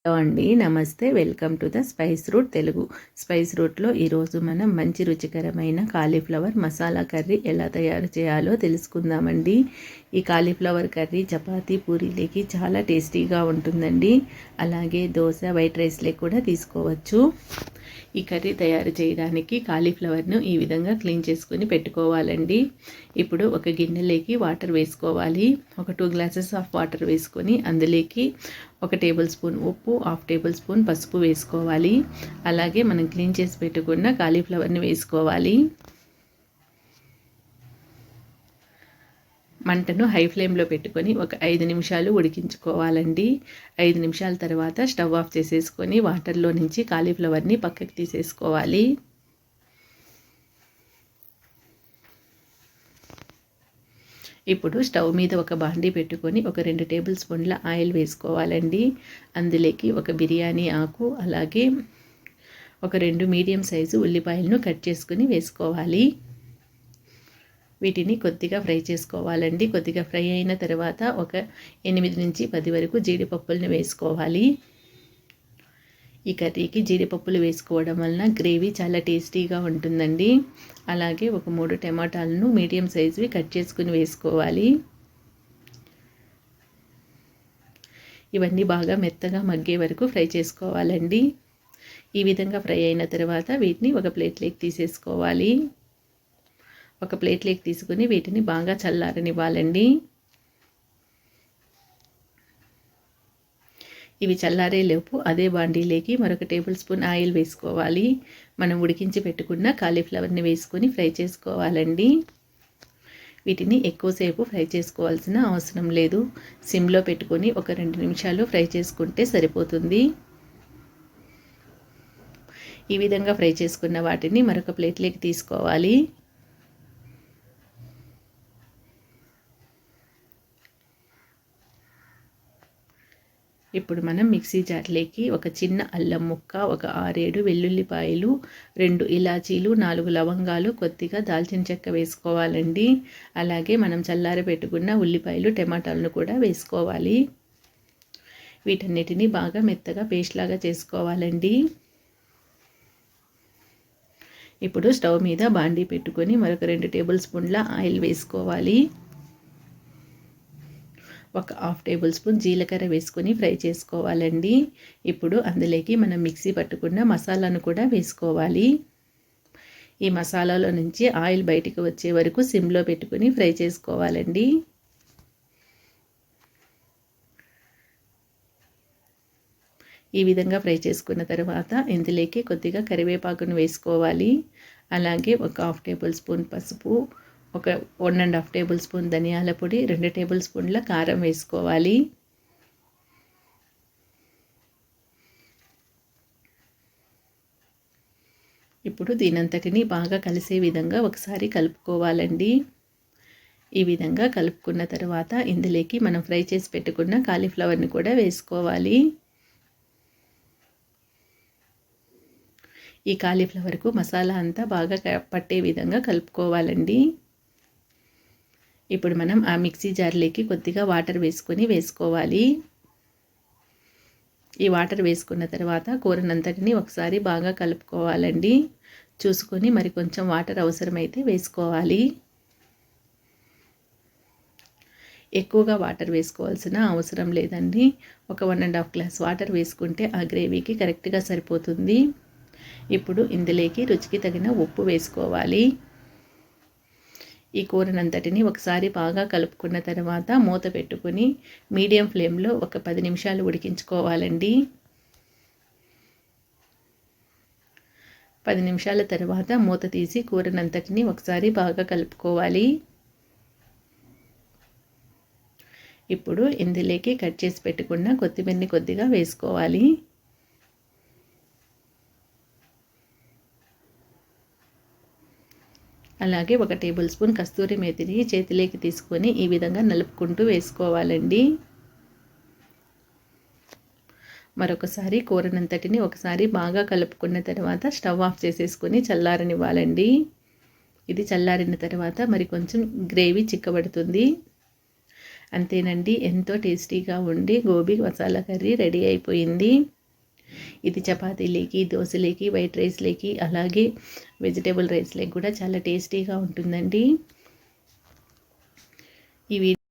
Hello అండి, నమస్తే. Welcome to the spice route Telugu. Spice రూట్లో ఈరోజు మనం మంచి రుచికరమైన కాలీఫ్లవర్ మసాలా కర్రీ ఎలా తయారు చేయాలో తెలుసుకుందామండి. ఈ కాలీఫ్లవర్ కర్రీ చపాతీ పూరీలకి చాలా టేస్టీగా ఉంటుందండి. అలాగే దోశ, వైట్ రైస్లకి కూడా తీసుకోవచ్చు. ఈ కర్రీ తయారు చేయడానికి కాలీఫ్లవర్ను ఈ విధంగా క్లీన్ చేసుకుని పెట్టుకోవాలండి. ఇప్పుడు ఒక గిన్నెలోకి వాటర్ వేసుకోవాలి. ఒక 2 గ్లాసెస్ ఆఫ్ వాటర్ వేసుకొని అందులోకి 1 టేబుల్ స్పూన్ ఉప్పు, 1/2 టేబుల్ స్పూన్ పసుపు వేసుకోవాలి. అలాగే మనం క్లీన్ చేసి పెట్టుకున్న కాలీఫ్లవర్ని వేసుకోవాలి. మంటను హై ఫ్లేమ్లో పెట్టుకొని ఒక 5 నిమిషాలు ఉడికించుకోవాలండి. 5 నిమిషాల తర్వాత స్టవ్ ఆఫ్ చేసేసుకొని వాటర్లో నుంచి కాలీఫ్లవర్ని పక్కకి తీసేసుకోవాలి. ఇప్పుడు స్టవ్ మీద ఒక బాండీ పెట్టుకొని ఒక 2 టేబుల్ స్పూన్ల ఆయిల్ వేసుకోవాలండి. అందులోకి ఒక బిర్యానీ ఆకు, అలాగే ఒక 2 మీడియం సైజు ఉల్లిపాయలను కట్ చేసుకుని వేసుకోవాలి. వీటిని కొద్దిగా ఫ్రై చేసుకోవాలండి. కొద్దిగా ఫ్రై అయిన తర్వాత ఒక 8 నుంచి 10 వరకు జీడిపప్పులను వేసుకోవాలి. ఈ కర్రీకి జీడిపప్పులు వేసుకోవడం వలన గ్రేవీ చాలా టేస్టీగా ఉంటుందండి. అలాగే ఒక 3 టమాటాలను మీడియం సైజువి కట్ చేసుకుని వేసుకోవాలి. ఇవన్నీ బాగా మెత్తగా మగ్గే వరకు ఫ్రై చేసుకోవాలండి. ఈ విధంగా ఫ్రై అయిన తర్వాత వీటిని ఒక ప్లేట్లోకి తీసేసుకోవాలి. ఒక ప్లేట్లోకి తీసుకుని వీటిని బాగా చల్లారనివ్వాలండి. ఇవి చల్లారేలోపు అదే బాండీలోకి మరొక టేబుల్ స్పూన్ ఆయిల్ వేసుకోవాలి. మనం ఉడికించి పెట్టుకున్న కాలీఫ్లవర్ని వేసుకొని ఫ్రై చేసుకోవాలండి. వీటిని ఎక్కువసేపు ఫ్రై చేసుకోవాల్సిన అవసరం లేదు. సిమ్లో పెట్టుకొని ఒక 2 నిమిషాలు ఫ్రై చేసుకుంటే సరిపోతుంది. ఈ విధంగా ఫ్రై చేసుకున్న వాటిని మరొక ప్లేట్లోకి తీసుకోవాలి. ఇప్పుడు మనం మిక్సీ జార్లోకి ఒక చిన్న అల్లం ముక్క, ఒక 6-7 వెల్లుల్లిపాయలు, 2 ఇలాచీలు, 4 లవంగాలు, కొద్దిగా దాల్చిన చెక్క వేసుకోవాలండి. అలాగే మనం చల్లార పెట్టుకున్న ఉల్లిపాయలు, టమాటాలను కూడా వేసుకోవాలి. వీటన్నిటిని బాగా మెత్తగా పేస్ట్ లాగా చేసుకోవాలండి. ఇప్పుడు స్టవ్ మీద బాండీ పెట్టుకొని మరొక 2 టేబుల్ స్పూన్ల ఆయిల్ వేసుకోవాలి. ఒక 1/2 టేబుల్ స్పూన్ జీలకర్ర వేసుకొని ఫ్రై చేసుకోవాలండి. ఇప్పుడు అందులోకి మనం మిక్సీ పట్టుకున్న మసాలాను కూడా వేసుకోవాలి. ఈ మసాలాలో నుంచి ఆయిల్ బయటికి వచ్చే వరకు సిమ్లో పెట్టుకుని ఫ్రై చేసుకోవాలండి. ఈ విధంగా ఫ్రై చేసుకున్న తర్వాత ఇందులోకి కొద్దిగా కరివేపాకును వేసుకోవాలి. అలాగే ఒక 1/2 టేబుల్ స్పూన్ పసుపు, ఒక 1.5 టేబుల్ స్పూన్ ధనియాల పొడి, 2 టేబుల్ స్పూన్ల కారం వేసుకోవాలి. ఇప్పుడు దీనంతటిని బాగా కలిసే విధంగా ఒకసారి కలుపుకోవాలండి. ఈ విధంగా కలుపుకున్న తర్వాత ఇందులోకి మనం ఫ్రై చేసి పెట్టుకున్న కాలీఫ్లవర్ని కూడా వేసుకోవాలి. ఈ కాలీఫ్లవర్కు మసాలా అంతా బాగా పట్టే విధంగా కలుపుకోవాలండి. ఇప్పుడు మనం ఆ మిక్సీ జార్లోకి కొద్దిగా వాటర్ వేసుకోవాలి. ఈ వాటర్ వేసుకున్న తర్వాత కూరనంతటిని ఒకసారి బాగా కలుపుకోవాలండి. చూసుకొని మరి కొంచెం వాటర్ అవసరమైతే వేసుకోవాలి. ఎక్కువగా వాటర్ వేసుకోవాల్సిన అవసరం లేదండి. ఒక 1.5 గ్లాస్ వాటర్ వేసుకుంటే ఆ గ్రేవీకి కరెక్ట్గా సరిపోతుంది. ఇప్పుడు ఇందులోకి రుచికి తగిన ఉప్పు వేసుకోవాలి. ఈ కూరనంతటిని ఒకసారి బాగా కలుపుకున్న తర్వాత మూత పెట్టుకొని మీడియం ఫ్లేమ్లో ఒక 10 నిమిషాలు ఉడికించుకోవాలండి. 10 నిమిషాల తర్వాత మూత తీసి కూరనంతటిని ఒకసారి బాగా కలుపుకోవాలి. ఇప్పుడు ఇందులోకి కట్ చేసి పెట్టుకున్న కొత్తిమీరని కొద్దిగా వేసుకోవాలి. అలాగే ఒక టేబుల్ స్పూన్ కస్తూరి మేతిని చేతిలోకి తీసుకొని ఈ విధంగా నలుపుకుంటూ వేసుకోవాలండి. మరొకసారి కూరనంతటిని ఒకసారి బాగా కలుపుకున్న తర్వాత స్టవ్ ఆఫ్ చేసేసుకొని చల్లారనివ్వాలండి. ఇది చల్లారిన తర్వాత మరి కొంచెం గ్రేవీ చిక్కబడుతుంది. అంతేనండి, ఎంతో టేస్టీగా ఉండి గోబీ మసాలా కర్రీ రెడీ అయిపోయింది. ఇది చపాతీలేకి, దోశలేకి, వైట్ రైస్లేకి, అలాగే వెజిటేబుల్ రైస్లేకి కూడా చాలా టేస్టీగా ఉంటుందండి. ఈ వీడియో